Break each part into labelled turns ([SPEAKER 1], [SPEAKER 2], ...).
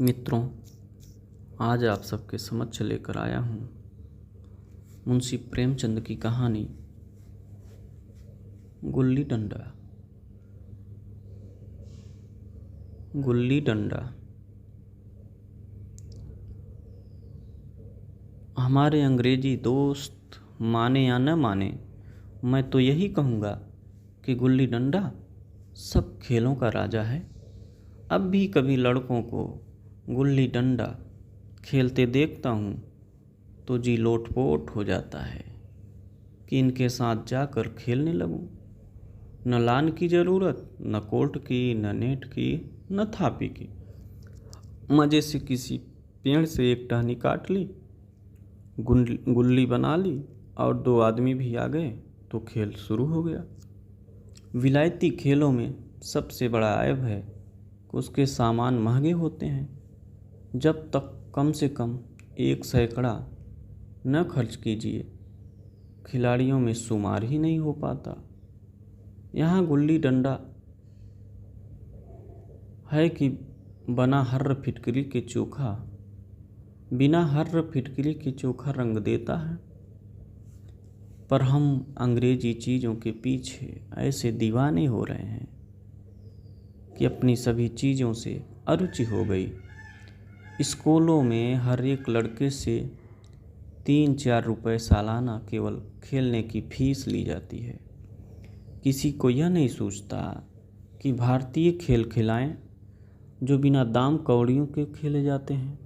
[SPEAKER 1] मित्रों, आज आप सबके समक्ष लेकर आया हूँ मुंशी प्रेमचंद की कहानी गुल्ली डंडा। गुल्ली डंडा हमारे अंग्रेजी दोस्त माने या न माने, मैं तो यही कहूँगा कि गुल्ली डंडा सब खेलों का राजा है। अब भी कभी लड़कों को गुल्ली डंडा खेलते देखता हूँ तो जी लोटपोट हो जाता है कि इनके साथ जाकर खेलने लगूं। न लान की ज़रूरत, न कोर्ट की, न नेट की, न थापी की। मज़े से किसी पेड़ से एक टहनी काट ली, गुल्ली बना ली और दो आदमी भी आ गए तो खेल शुरू हो गया। विलायती खेलों में सबसे बड़ा ऐब है कि उसके सामान महंगे होते हैं। जब तक कम से कम 1 सैकड़ा न खर्च कीजिए, खिलाड़ियों में शुमार ही नहीं हो पाता। यहाँ गुल्ली डंडा है कि बिना हर्र फिटकरी के चोखा रंग देता है। पर हम अंग्रेजी चीज़ों के पीछे ऐसे दीवाने हो रहे हैं कि अपनी सभी चीज़ों से अरुचि हो गई। स्कूलों में हर एक लड़के से 3-4 रुपए सालाना केवल खेलने की फीस ली जाती है। किसी को यह नहीं सोचता कि भारतीय खेल खिलाएं जो बिना दाम कौड़ियों के खेले जाते हैं।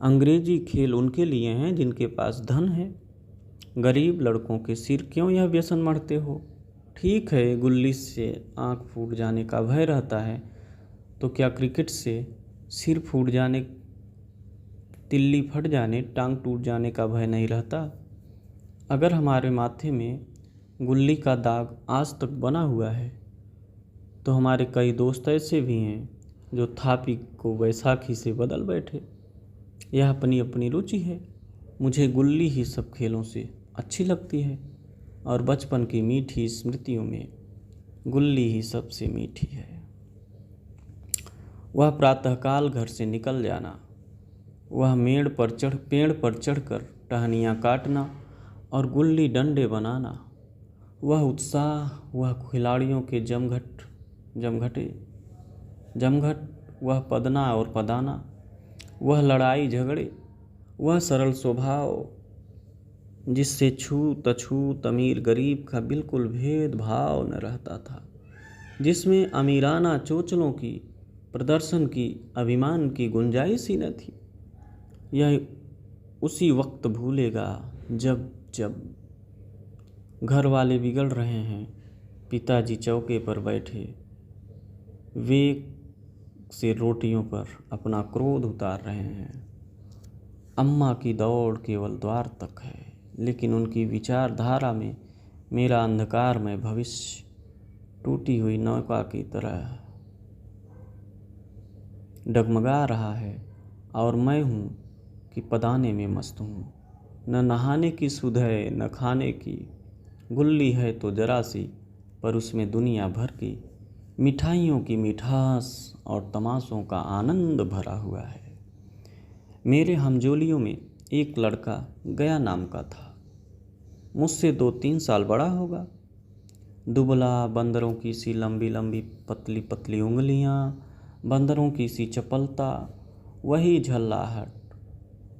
[SPEAKER 1] अंग्रेजी खेल उनके लिए हैं जिनके पास धन है। गरीब लड़कों के सिर क्यों यह व्यसन मढ़ते हो? ठीक है, गुल्ली से आँख फूट जाने का भय रहता है, तो क्या क्रिकेट से सिर फूट जाने, तिल्ली फट जाने, टांग टूट जाने का भय नहीं रहता? अगर हमारे माथे में गुल्ली का दाग आज तक बना हुआ है तो हमारे कई दोस्त ऐसे भी हैं जो थापी को बैसाखी से बदल बैठे। यह अपनी अपनी रुचि है। मुझे गुल्ली ही सब खेलों से अच्छी लगती है और बचपन की मीठी स्मृतियों में गुल्ली ही सबसे मीठी है। वह प्रातःकाल घर से निकल जाना, वह पेड़ पर चढ़कर टहनियाँ काटना और गुल्ली डंडे बनाना, वह उत्साह, वह खिलाड़ियों के जमघट, वह पदना और पदाना, वह लड़ाई झगड़े, वह सरल स्वभाव जिससे छूत अमीर गरीब का बिल्कुल भेदभाव न रहता था, जिसमें अमीराना चोचलों की, प्रदर्शन की, अभिमान की गुंजाइश ही न थी। यह उसी वक्त भूलेगा जब घर वाले बिगड़ रहे हैं, पिताजी चौके पर बैठे वेग से रोटियों पर अपना क्रोध उतार रहे हैं। अम्मा की दौड़ केवल द्वार तक है, लेकिन उनकी विचारधारा में मेरा अंधकारमय भविष्य टूटी हुई नौका की तरह डगमगा रहा है और मैं हूँ कि पदाने में मस्त हूँ। न नहाने की सुध है, न खाने की। गुल्ली है तो जरा सी, पर उसमें दुनिया भर की मिठाइयों की मिठास और तमाशों का आनंद भरा हुआ है। मेरे हमजोलियों में एक लड़का गया नाम का था। मुझसे 2-3 साल बड़ा होगा। दुबला, बंदरों की सी लंबी लंबी पतली पतली उंगलियाँ, बंदरों की सी चपलता, वही झल्लाहट।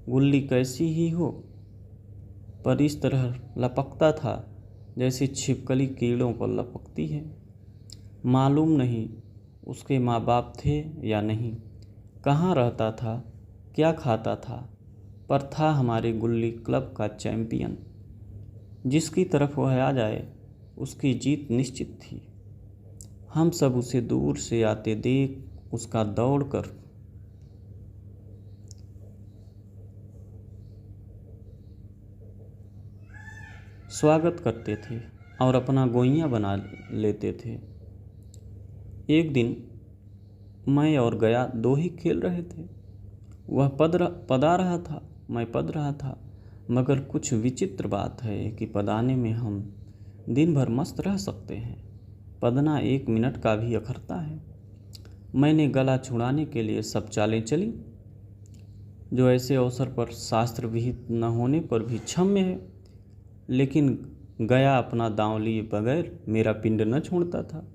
[SPEAKER 1] गुल्ली कैसी ही हो, पर इस तरह लपकता था जैसे छिपकली कीड़ों पर लपकती है। मालूम नहीं उसके माँ बाप थे या नहीं, कहाँ रहता था, क्या खाता था, पर था हमारे गुल्ली क्लब का चैंपियन। जिसकी तरफ वह आ जाए उसकी जीत निश्चित थी। हम सब उसे दूर से आते देख उसका दौड़कर स्वागत करते थे और अपना गोइयाँ बना लेते थे। एक दिन मैं और गया 2 ही खेल रहे थे। वह पदा रहा था, मैं पद रहा था। मगर कुछ विचित्र बात है कि पदाने में हम दिन भर मस्त रह सकते हैं, पदना 1 मिनट का भी अखरता है। मैंने गला छुड़ाने के लिए सब चालें चली। जो ऐसे अवसर पर शास्त्र विहित न होने पर भी क्षम्य है। लेकिन गया अपना दांव लिए बगैर मेरा पिंड न छोड़ता था।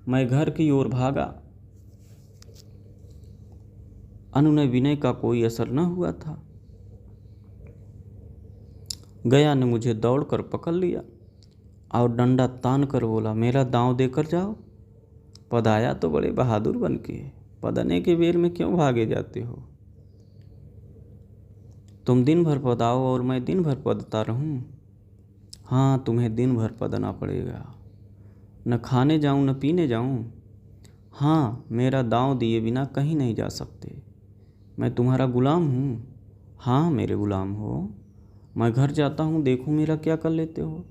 [SPEAKER 1] मैं घर की ओर भागा। अनुनय विनय का कोई असर न हुआ था। गया ने मुझे दौड़कर पकड़ लिया और डंडा तान कर बोला, मेरा दांव देकर जाओ। पदाया तो बड़े बहादुर बन के, पदने के बेर में क्यों भागे जाते हो? तुम दिन भर पदाओ और मैं दिन भर पदता रहूं? हाँ, तुम्हें दिन भर पदना पड़ेगा। न खाने जाऊं न पीने जाऊं? हाँ, मेरा दांव दिए बिना कहीं नहीं जा सकते। मैं तुम्हारा गुलाम हूँ? हाँ, मेरे गुलाम हो। मैं घर जाता हूँ, देखूँ मेरा क्या कर लेते हो।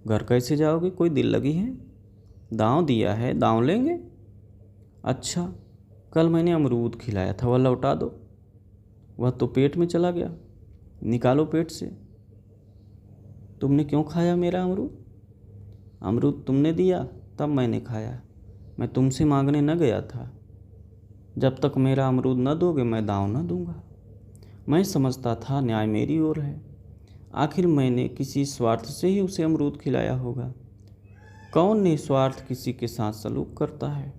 [SPEAKER 1] घर कैसे जाओगे? कोई दिल लगी है? दांव दिया है, दांव लेंगे। अच्छा, कल मैंने अमरूद खिलाया था, वह लौटा दो। वह तो पेट में चला गया, निकालो पेट से। तुमने क्यों खाया मेरा अमरूद? अमरूद तुमने दिया तब मैंने खाया, मैं तुमसे मांगने न गया था। जब तक मेरा अमरूद न दोगे मैं दांव न दूंगा। मैं समझता था न्याय मेरी ओर है। आखिर मैंने किसी स्वार्थ से ही उसे अमरूद खिलाया होगा। कौन निस्वार्थ किसी के साथ सलूक करता है?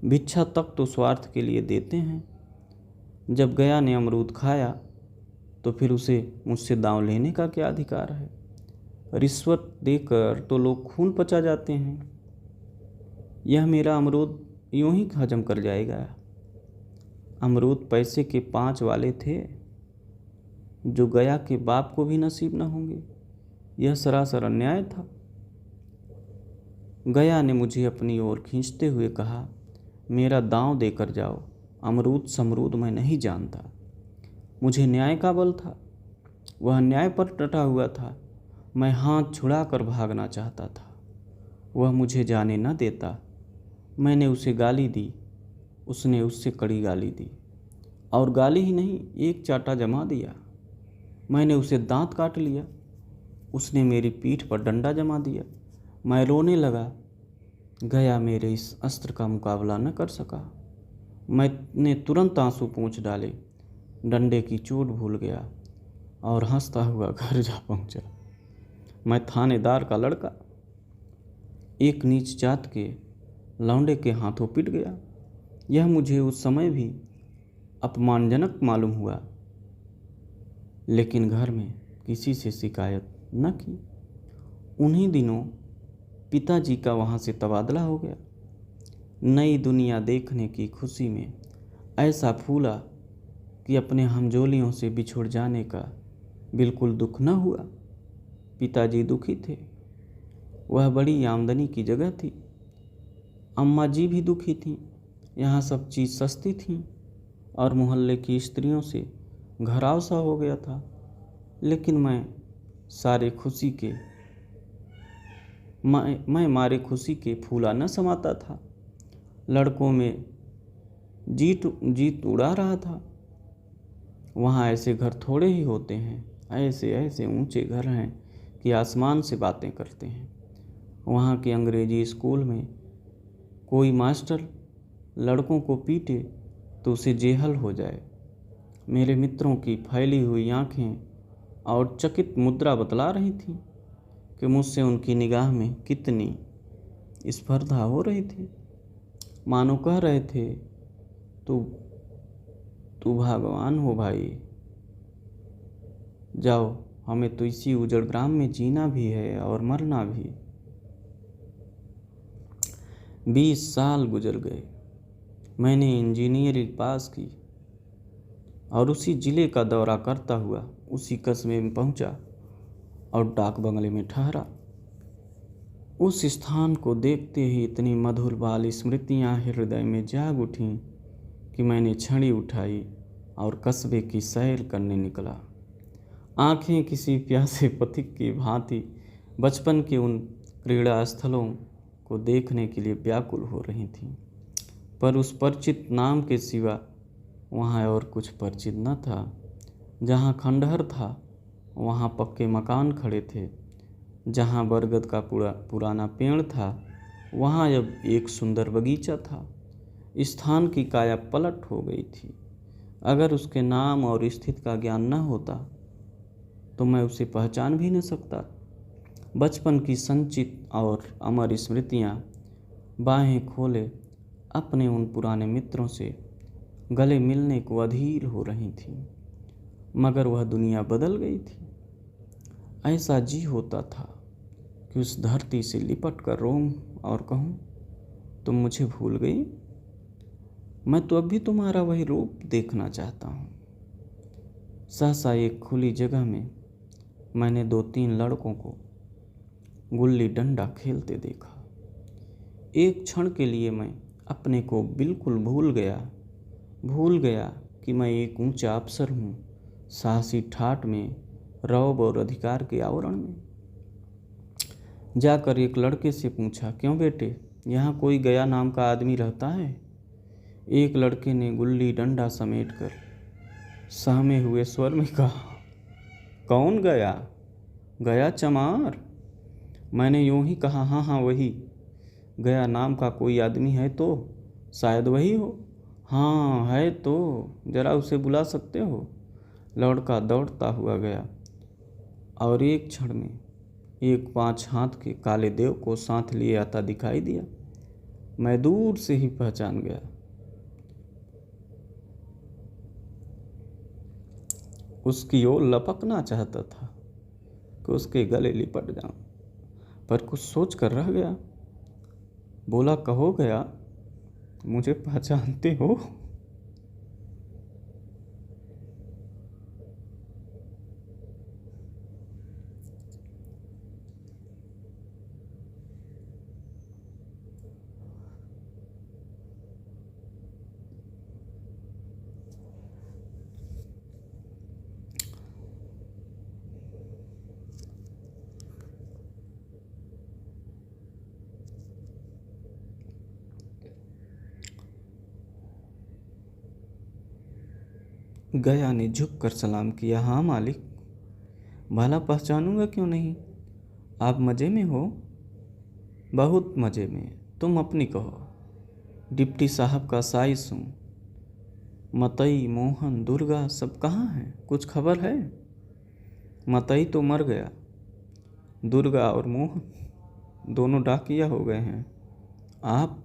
[SPEAKER 1] भिक्षा तक तो स्वार्थ के लिए देते हैं। जब गया ने अमरूद खाया तो फिर उसे मुझसे दांव लेने का क्या अधिकार है? रिश्वत देकर तो लोग खून पचा जाते हैं। यह मेरा अमरूद यूं ही हजम कर जाएगा। अमरूद पैसे के 5 वाले थे, जो गया के बाप को भी नसीब न होंगे। यह सरासर अन्याय था। गया ने मुझे अपनी ओर खींचते हुए कहा, मेरा दांव देकर जाओ। अमरूद समरूद मैं नहीं जानता। मुझे न्याय का बल था। वह न्याय पर डटा हुआ था। मैं हाथ छुड़ाकर भागना चाहता था, वह मुझे जाने न देता। मैंने उसे गाली दी, उसने उससे कड़ी गाली दी, और गाली ही नहीं, एक चाटा जमा दिया। मैंने उसे दांत काट लिया, उसने मेरी पीठ पर डंडा जमा दिया। मैं रोने लगा। गया मेरे इस अस्त्र का मुकाबला न कर सका। मैंने तुरंत आंसू पोंछ डाले, डंडे की चोट भूल गया और हंसता हुआ घर जा पहुंचा। मैं थानेदार का लड़का, एक नीच जात के लौंडे के हाथों पिट गया। यह मुझे उस समय भी अपमानजनक मालूम हुआ, लेकिन घर में किसी से शिकायत न की। उन्हीं दिनों पिताजी का वहाँ से तबादला हो गया। नई दुनिया देखने की खुशी में ऐसा फूला कि अपने हमजोलियों से बिछुड़ जाने का बिल्कुल दुख न हुआ। पिताजी दुखी थे। वह बड़ी आमदनी की जगह थी। अम्मा जी भी दुखी थीं। यहाँ सब चीज़ सस्ती थी और मोहल्ले की स्त्रियों से घराव सा हो गया था। लेकिन मैं मारे खुशी के फूला न समाता था। लड़कों में जीत उड़ा रहा था। वहाँ ऐसे घर थोड़े ही होते हैं। ऐसे ऐसे ऊंचे घर हैं कि आसमान से बातें करते हैं। वहाँ के अंग्रेजी स्कूल में कोई मास्टर लड़कों को पीटे तो उसे जेहल हो जाए। मेरे मित्रों की फैली हुई आंखें और चकित मुद्रा बतला रही थी कि मुझसे उनकी निगाह में कितनी स्पर्धा हो रही थी। मानो कह रहे थे, तू भगवान हो भाई। जाओ, हमें तो इसी उजड़ ग्राम में जीना भी है और मरना भी। 20 साल गुजर गए। मैंने इंजीनियरिंग पास की और उसी ज़िले का दौरा करता हुआ उसी कस्बे में पहुंचा और डाक बंगले में ठहरा। उस स्थान को देखते ही इतनी मधुर बाल स्मृतियाँ हृदय में जाग उठीं कि मैंने छड़ी उठाई और कस्बे की सैर करने निकला। आंखें किसी प्यासे पथिक की भांति बचपन के उन क्रीड़ा स्थलों को देखने के लिए व्याकुल हो रही थीं, पर उस परिचित नाम के सिवा वहाँ और कुछ परिचित न था। जहाँ खंडहर था वहाँ पक्के मकान खड़े थे। जहाँ बरगद का पुराना पेड़ था वहाँ अब एक सुंदर बगीचा था। स्थान की काया पलट हो गई थी। अगर उसके नाम और स्थिति का ज्ञान न होता तो मैं उसे पहचान भी न सकता। बचपन की संचित और अमर स्मृतियाँ बाहें खोले अपने उन पुराने मित्रों से गले मिलने को अधीर हो रही थी, मगर वह दुनिया बदल गई थी। ऐसा जी होता था कि उस धरती से लिपट कर रोऊं और कहूं, तुम मुझे भूल गई? मैं तो अब भी तुम्हारा वही रूप देखना चाहता हूँ। सहसा एक खुली जगह में मैंने 2-3 लड़कों को गुल्ली डंडा खेलते देखा। एक क्षण के लिए मैं अपने को बिल्कुल भूल गया कि मैं एक ऊंचा अफसर हूँ, साहसी ठाठ में, रौब और अधिकार के आवरण में। जाकर एक लड़के से पूछा, क्यों बेटे, यहाँ कोई गया नाम का आदमी रहता है? एक लड़के ने गुल्ली डंडा समेट कर सहमे हुए स्वर में कहा, कौन गया? गया चमार। मैंने यूं ही कहा, हाँ हाँ वही। गया नाम का कोई आदमी है तो शायद वही हो। हाँ है तो, जरा उसे बुला सकते हो? लड़का दौड़ता हुआ गया और एक क्षण में एक 5 हाथ के काले देव को साथ लिए आता दिखाई दिया। मैं दूर से ही पहचान गया। उसकी ओर लपकना चाहता था कि उसके गले लिपट जाऊं, पर कुछ सोच कर रह गया। बोला, कहो गया, मुझे पहचानते हो? गया ने झुक कर सलाम किया। हाँ मालिक, भला पहचानूंगा क्यों नहीं। आप मज़े में हो? बहुत मज़े में। तुम अपनी कहो। डिप्टी साहब का साइस हूँ। मतई, मोहन, दुर्गा सब कहाँ हैं? कुछ खबर है? मतई तो मर गया, दुर्गा और मोहन दोनों डाकिया हो गए हैं। आप?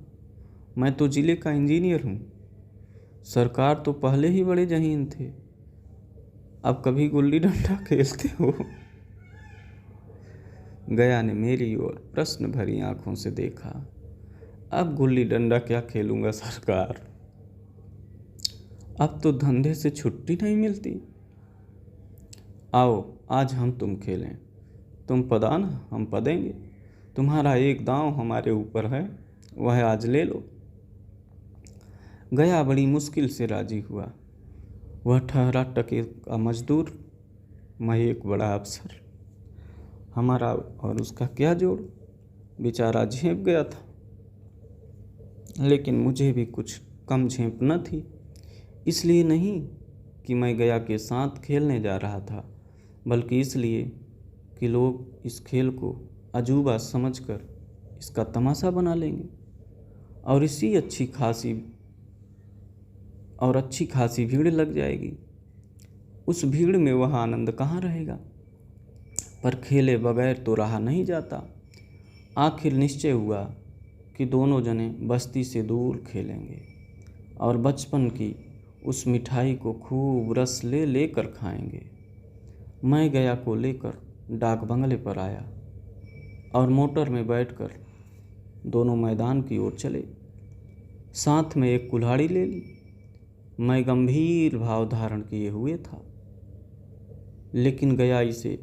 [SPEAKER 1] मैं तो जिले का इंजीनियर हूँ। सरकार तो पहले ही बड़े जहीन थे। अब कभी गुल्ली डंडा खेलते हो? गया ने मेरी ओर प्रश्न भरी आंखों से देखा। अब गुल्ली डंडा क्या खेलूंगा सरकार, अब तो धंधे से छुट्टी नहीं मिलती। आओ आज हम तुम खेलें। तुम पदाना, हम पदेंगे। तुम्हारा एक दांव हमारे ऊपर है, वह आज ले लो। गया बड़ी मुश्किल से राजी हुआ। वह ठहरा टके का मजदूर, मैं एक बड़ा अफसर। हमारा और उसका क्या जोड़? बेचारा झेप गया था, लेकिन मुझे भी कुछ कम झेप न थी। इसलिए नहीं कि मैं गया के साथ खेलने जा रहा था, बल्कि इसलिए कि लोग इस खेल को अजूबा समझकर इसका तमाशा बना लेंगे और अच्छी खासी भीड़ लग जाएगी। उस भीड़ में वह आनंद कहाँ रहेगा। पर खेले बगैर तो रहा नहीं जाता। आखिर निश्चय हुआ कि दोनों जने बस्ती से दूर खेलेंगे और बचपन की उस मिठाई को खूब रस ले लेकर खाएंगे। मैं गया को लेकर डाक बंगले पर आया और मोटर में बैठकर दोनों मैदान की ओर चले। साथ में एक कुल्हाड़ी ले ली। मैं गंभीर भाव धारण किए हुए था, लेकिन गया इसे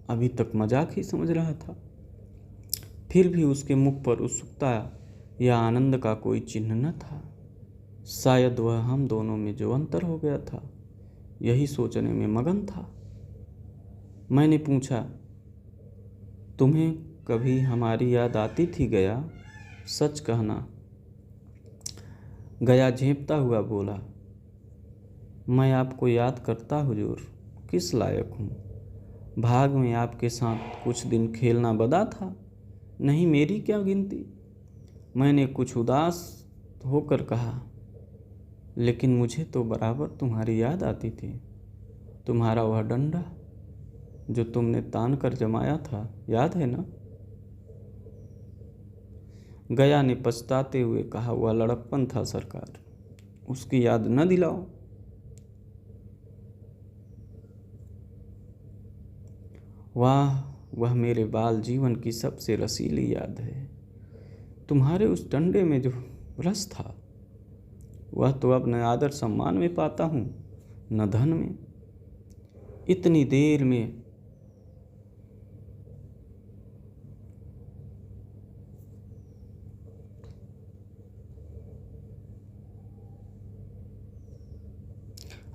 [SPEAKER 1] अभी तक मजाक ही समझ रहा था। फिर भी उसके मुख पर उत्सुकता या आनंद का कोई चिन्ह न था। शायद वह हम दोनों में जो अंतर हो गया था, यही सोचने में मगन था। मैंने पूछा, तुम्हें कभी हमारी याद आती थी गया? सच कहना। गया झेंपता हुआ बोला, मैं आपको याद करता हुजूर, किस लायक हूँ। भाग में आपके साथ कुछ दिन खेलना बदा था, नहीं मेरी क्या गिनती। मैंने कुछ उदास होकर कहा, लेकिन मुझे तो बराबर तुम्हारी याद आती थी। तुम्हारा वह डंडा जो तुमने तान कर जमाया था, याद है ना? गया ने पछताते हुए कहा, वह लड़कपन था सरकार, उसकी याद न दिलाओ। वाह, वह मेरे बाल जीवन की सबसे रसीली याद है। तुम्हारे उस डंडे में जो रस था, वह तो अब न आदर सम्मान में पाता हूँ, न धन में। इतनी देर में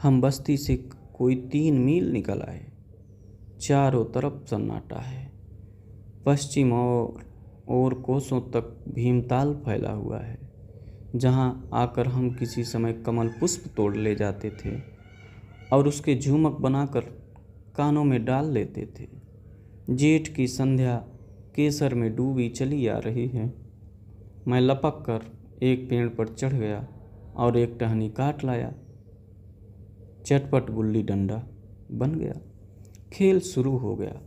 [SPEAKER 1] हम बस्ती से कोई 3 मील निकल आए। चारों तरफ सन्नाटा है। पश्चिम और कोसों तक भीमताल फैला हुआ है, जहाँ आकर हम किसी समय कमल पुष्प तोड़ ले जाते थे और उसके झुमक बनाकर कानों में डाल लेते थे। जेठ की संध्या केसर में डूबी चली आ रही है। मैं लपक कर एक पेड़ पर चढ़ गया और एक टहनी काट लाया। चटपट गुल्ली डंडा बन गया। खेल शुरू हो गया।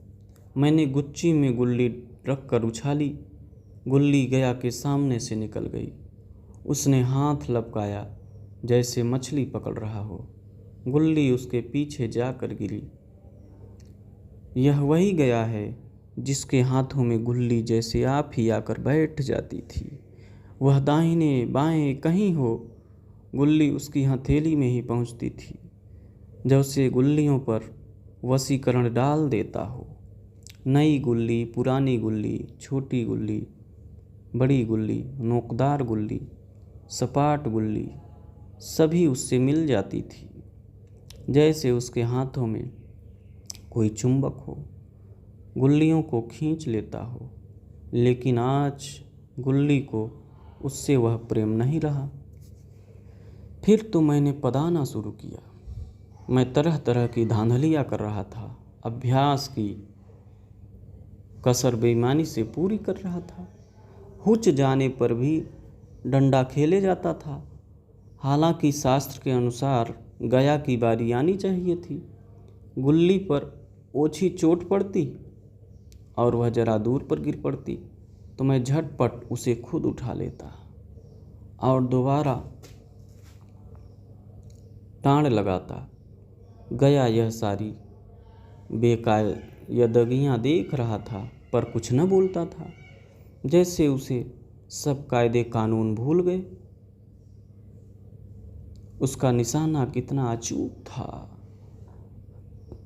[SPEAKER 1] मैंने गुच्ची में गुल्ली रख कर उछाली। गुल्ली गया के सामने से निकल गई। उसने हाथ लपकाया जैसे मछली पकड़ रहा हो। गुल्ली उसके पीछे जाकर गिरी। यह वही गया है जिसके हाथों में गुल्ली जैसे आप ही आकर बैठ जाती थी। वह दाहिने बाएं कहीं हो, गुल्ली उसकी हथेली में ही पहुंचती थी। जब से गुल्लियों पर वशीकरण डाल देता हो। नई गुल्ली, पुरानी गुल्ली, छोटी गुल्ली, बड़ी गुल्ली, नोकदार गुल्ली, सपाट गुल्ली, सभी उससे मिल जाती थी, जैसे उसके हाथों में कोई चुंबक हो, गुल्लियों को खींच लेता हो। लेकिन आज गुल्ली को उससे वह प्रेम नहीं रहा। फिर तो मैंने पदाना शुरू किया। मैं तरह तरह की धांधलियाँ कर रहा था। अभ्यास की कसर बेईमानी से पूरी कर रहा था। हुच जाने पर भी डंडा खेले जाता था। हालांकि शास्त्र के अनुसार गया की बारी आनी चाहिए थी। गुल्ली पर ओछी चोट पड़ती और वह जरा दूर पर गिर पड़ती तो मैं झटपट उसे खुद उठा लेता और दोबारा टाँड़ लगाता। गया यह सारी बेकायदगियाँ देख रहा था पर कुछ न बोलता था, जैसे उसे सब कायदे कानून भूल गए। उसका निशाना कितना अचूक था।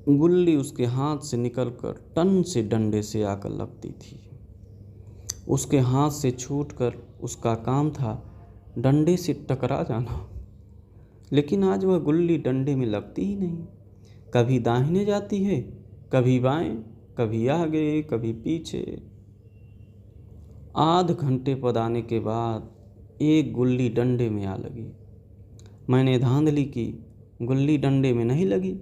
[SPEAKER 1] गुल्ली उसके हाथ से निकलकर टन से डंडे से आकर लगती थी। उसके हाथ से छूटकर उसका काम था डंडे से टकरा जाना। लेकिन आज वह गुल्ली डंडे में लगती ही नहीं। कभी दाहिने जाती है, कभी बाएं, कभी आगे, कभी पीछे। आध घंटे पदाने के बाद एक गुल्ली डंडे में आ लगी। मैंने धांधली की, गुल्ली डंडे में नहीं लगी।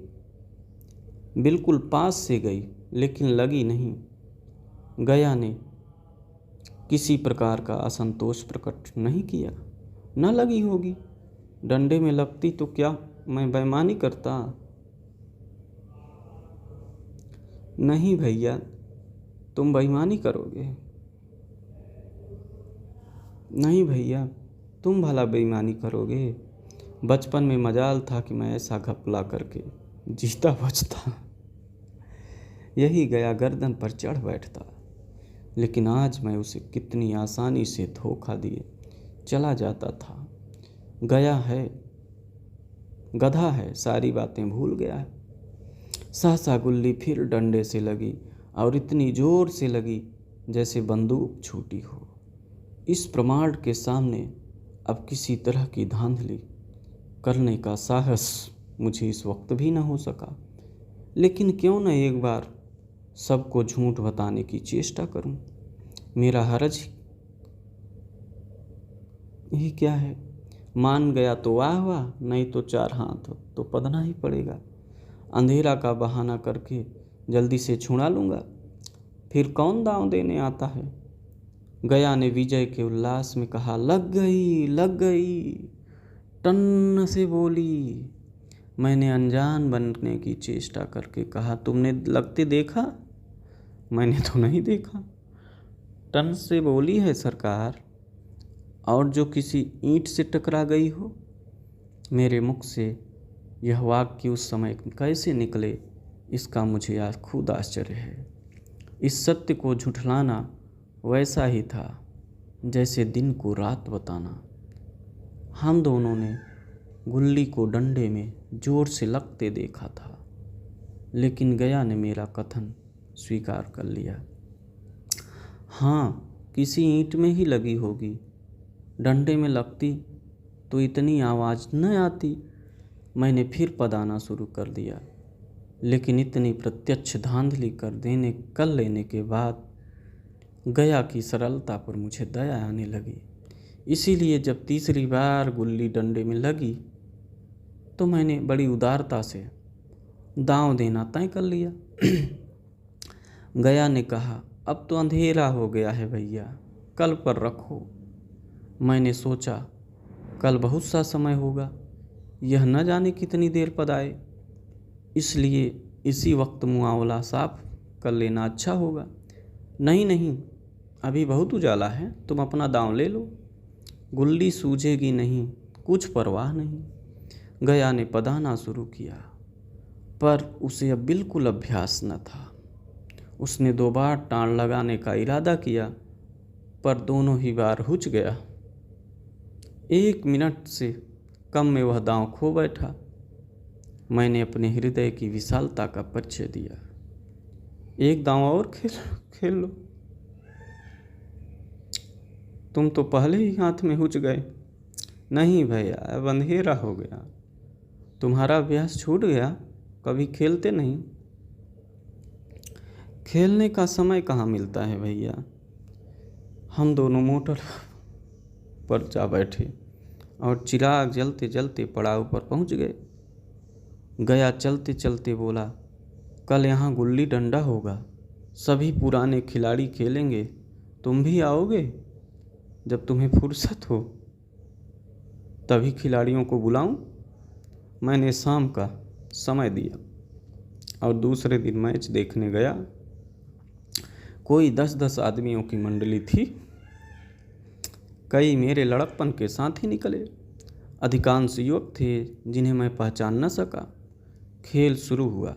[SPEAKER 1] बिल्कुल पास से गई लेकिन लगी नहीं। गया ने किसी प्रकार का असंतोष प्रकट नहीं किया। न लगी होगी। डंडे में लगती तो क्या मैं बेईमानी करता? नहीं भैया, तुम बेईमानी करोगे। नहीं भैया, तुम भला बेईमानी करोगे। बचपन में मजाल था कि मैं ऐसा घपला करके जीता बचता। यही गया गर्दन पर चढ़ बैठता। लेकिन आज मैं उसे कितनी आसानी से धोखा दिए चला जाता था। गया है, गधा है, सारी बातें भूल गया है। सहसा गुल्ली फिर डंडे से लगी और इतनी जोर से लगी जैसे बंदूक छूटी हो। इस प्रमाण के सामने अब किसी तरह की धांधली करने का साहस मुझे इस वक्त भी न हो सका। लेकिन क्यों न एक बार सबको झूठ बताने की चेष्टा करूं। मेरा हरज ही क्या है। मान गया तो वाह वाह, नहीं तो 4 हाथ तो पदना ही पड़ेगा। अंधेरा का बहाना करके जल्दी से छुड़ा लूँगा। फिर कौन दांव देने आता है। गया ने विजय के उल्लास में कहा, लग गई लग गई। टन से बोली। मैंने अनजान बनने की चेष्टा करके कहा, तुमने लगते देखा? मैंने तो नहीं देखा। टन से बोली है सरकार, और जो किसी ईंट से टकरा गई हो। मेरे मुख से यह वाक्य उस समय कैसे निकले, इसका मुझे आज खुद आश्चर्य है। इस सत्य को झुठलाना वैसा ही था जैसे दिन को रात बताना। हम दोनों ने गुल्ली को डंडे में जोर से लगते देखा था, लेकिन गया ने मेरा कथन स्वीकार कर लिया। हाँ, किसी ईंट में ही लगी होगी। डंडे में लगती तो इतनी आवाज़ न आती। मैंने फिर पदाना शुरू कर दिया, लेकिन इतनी प्रत्यक्ष धांधली कर लेने के बाद गया की सरलता पर मुझे दया आने लगी। इसीलिए जब तीसरी बार गुल्ली डंडे में लगी तो मैंने बड़ी उदारता से दांव देना तय कर लिया। गया ने कहा, अब तो अंधेरा हो गया है भैया, कल पर रखो। मैंने सोचा कल बहुत सा समय होगा, यह न जाने कितनी देर पद आए, इसलिए इसी वक्त मुआवला साफ कर लेना अच्छा होगा। नहीं नहीं, अभी बहुत उजाला है, तुम अपना दांव ले लो, गुल्ली सूझेगी नहीं, कुछ परवाह नहीं। गया ने पदाना शुरू किया, पर उसे अब बिल्कुल अभ्यास न था। उसने 2 बार टाण लगाने का इरादा किया, पर दोनों ही बार हुच गया। 1 मिनट से कम में वह दांव खो बैठा। मैंने अपने हृदय की विशालता का परिचय दिया। एक दांव और खेल लो, तुम तो पहले ही हाथ में हुच गए। नहीं भैया, अब अंधेरा हो गया, तुम्हारा अभ्यास छूट गया, कभी खेलते नहीं। खेलने का समय कहाँ मिलता है भैया। हम दोनों मोटर पर जा बैठे और चिराग जलते जलते पड़ाव पर पहुंच गए। गया चलते चलते बोला, कल यहाँ गुल्ली डंडा होगा, सभी पुराने खिलाड़ी खेलेंगे, तुम भी आओगे? जब तुम्हें फुर्सत हो तभी खिलाड़ियों को बुलाऊं। मैंने शाम का समय दिया और दूसरे दिन मैच देखने गया। कोई 10-10 आदमियों की मंडली थी। कई मेरे लड़कपन के साथ ही निकले। अधिकांश युवक थे जिन्हें मैं पहचान न सका। खेल शुरू हुआ।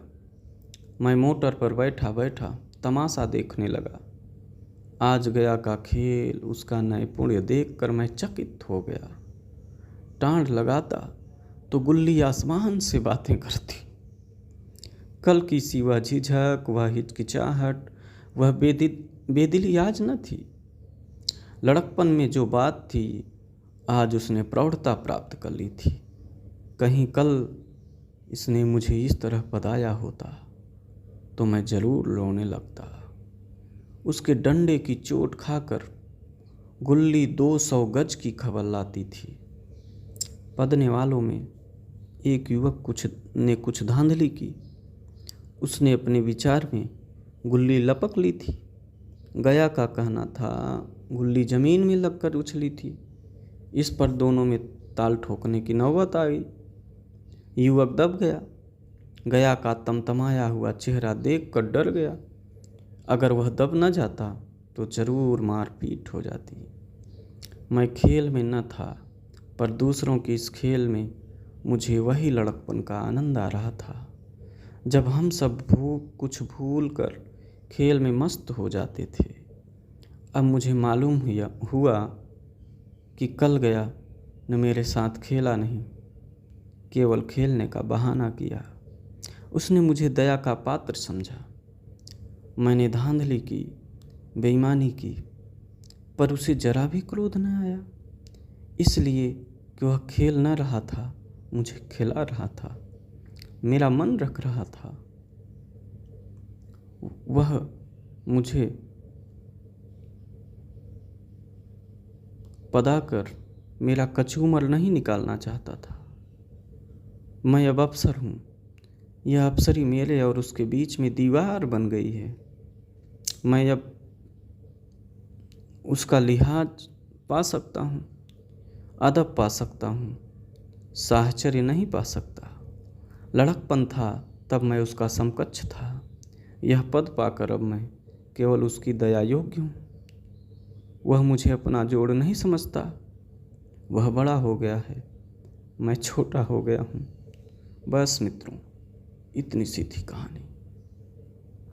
[SPEAKER 1] मैं मोटर पर बैठा बैठा तमाशा देखने लगा। आज गया का खेल, उसका नैपुण्य देखकर मैं चकित हो गया। टाँड़ लगाता तो गुल्ली आसमान से बातें करती। कल की सी वह झिझक, वह हिचकिचाहट, वह बेदिली आज न थी। लड़कपन में जो बात थी आज उसने प्रौढ़ता प्राप्त कर ली थी। कहीं कल इसने मुझे इस तरह पदाया होता तो मैं जरूर रोने लगता। उसके डंडे की चोट खाकर गुल्ली 200 गज की खबर लाती थी। पदने वालों में एक युवक कुछ धांधली की। उसने अपने विचार में गुल्ली लपक ली थी। गया का कहना था गुल्ली जमीन में लगकर उछली थी। इस पर दोनों में ताल ठोकने की नौबत आ गई। युवक दब गया। गया का तमतमाया हुआ चेहरा देखकर डर गया। अगर वह दब न जाता तो जरूर मारपीट हो जाती। मैं खेल में न था, पर दूसरों के इस खेल में मुझे वही लड़कपन का आनंद आ रहा था जब हम सब कुछ भूल कर खेल में मस्त हो जाते थे। अब मुझे मालूम हुआ कि कल गया न मेरे साथ खेला नहीं, केवल खेलने का बहाना किया। उसने मुझे दया का पात्र समझा। मैंने धांधली की, बेईमानी की, पर उसे जरा भी क्रोध न आया, इसलिए कि वह खेल न रहा था, मुझे खिला रहा था, मेरा मन रख रहा था। वह मुझे पदाकर मेरा कचूमर नहीं निकालना चाहता था। मैं अब अफसर हूँ। यह अफसरी मेरे और उसके बीच में दीवार बन गई है। मैं अब उसका लिहाज पा सकता हूँ, अदब पा सकता हूँ, साहचर्य नहीं पा सकता। लड़कपन था तब मैं उसका समकक्ष था। यह पद पाकर अब मैं केवल उसकी दया योग्य हूँ। वह मुझे अपना जोड़ नहीं समझता। वह बड़ा हो गया है, मैं छोटा हो गया हूँ। बस मित्रों, इतनी सी थी कहानी।